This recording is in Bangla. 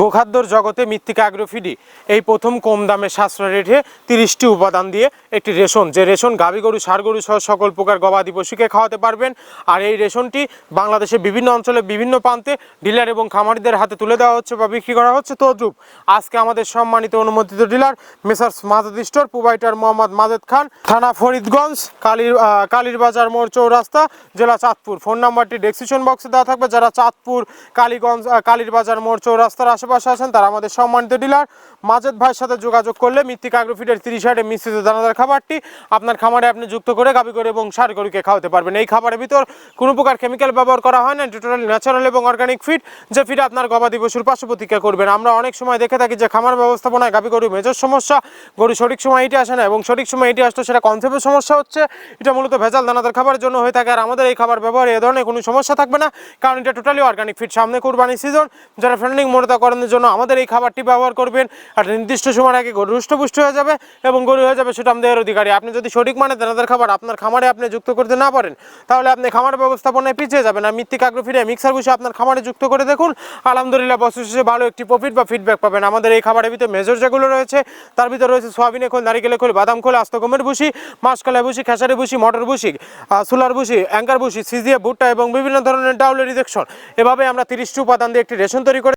গোখাদ্যর জগতে মৃত্তিকা অ্যাগ্রোফিডি এই প্রথম কম দামে সাশ্রয় রেটে 30টি উপাদান দিয়ে একটি রেশন, যে রেশন গাভী গরু ষাঁড় গরু সহ সকল প্রকার গবাদি পশুকে খাওয়াতে পারবেন। আর এই রেশনটি বাংলাদেশের বিভিন্ন অঞ্চলে বিভিন্ন প্রান্তে ডিলার এবং খামারিদের হাতে তুলে দেওয়া হচ্ছে বা বিক্রি করা হচ্ছে। তদ্রুপ আজকে আমাদের সম্মানিত অনুমোদিত dealer Messrs Majed store, provider Mohammad Majed Khan, থানা ফরিদগঞ্জ, কালীরবাজার মোড় চৌরাস্তা, জেলা চাঁদপুর। ফোন নাম্বারটি ডেসক্রিপশন বক্সে দেওয়া থাকবে। যারা চাঁদপুর, কালীগঞ্জ, কালীরবাজার মোড় চৌরাস্তার আশেপাশে আছেন তারা আমাদের সম্মানিত ডিলার মাজেদ ভাইয়ের সাথে যোগাযোগ করলে মৃত্তিকা অ্যাগ্রোফিডের 30 মিশ্রিত দানাদার খাবারটি আপনার খামারে আপনি যুক্ত করে গাভী গরু এবং ষাঁড় গরুকে খাওয়াতে পারবেন। এই খাবারের ভিতর কোনো প্রকার কেমিক্যাল ব্যবহার করা হয় না, টোটালি ন্যাচারাল এবং অর্গানিক ফিড, যে ফিড আপনার গবাদি পশুর পার্শ্ব প্রতিক্রিয়া করবেন। আমরা অনেক সময় দেখে থাকি যে খামার ব্যবস্থাপনায় গাভী গরু মেজর সমস্যা, গরু সঠিক সময় এটি আসে না এবং সঠিক সময় এটি আসতো সেটা কনসেপ্টের সমস্যা হচ্ছে। এটা মূলত ভেজাল দানাদার খাবারের জন্য হয়ে থাকে। আর আমাদের এই খাবার ব্যবহারে এ ধরনের কোনো সমস্যা থাকবে না, কারণ এটা টোটালি অর্গানিক ফিড। সামনে কুরবানি সিজন, যারা ফ্যান্ডিং মোটাতাকরণের জন্য আমাদের এই খাবারটি ব্যবহার করবেন। আর নির্দিষ্ট সময়ের আগে গরু হৃষ্টপুষ্ট হয়ে যাবে এবং গরু হয়ে যাবে সুঠাম দেহের অধিকারী। আপনি যদি সঠিক মানে দানাদার খাবার আপনার খামারে আপনি যুক্ত করতে না পারেন, তাহলে আপনি খামার ব্যবস্থাপনায় পিছিয়ে যাবেন। আর মৃত্তিকা অ্যাগ্রোফিডে মিক্সার বসে আপনার খামারে যুক্ত করে দেখুন, আলহামদুলিল্লাহ বছর শেষে ভালো একটি প্রফিট বা ফিডব্যাক পাবেন। আমাদের এই খাবারের ভিতরে মেজর যেগুলো রয়েছে তার ভিতরে রয়েছে সোয়াবিনের খোল, নারিকেলের খোল, বাদাম খোল, আস্ত গমের ভুসি, মাসকলাই ভুসি, খেসারি ভুসি, মটর ভুসি, সোলার ভুসি, অ্যাঙ্কার ভুসি, সিজিএ ভুট্টা এবং বিভিন্ন ধরনের ডাউলের রিজেকশন। এভাবে আমরা 30টি উপাদান দিয়ে একটি রেশন তৈরি করে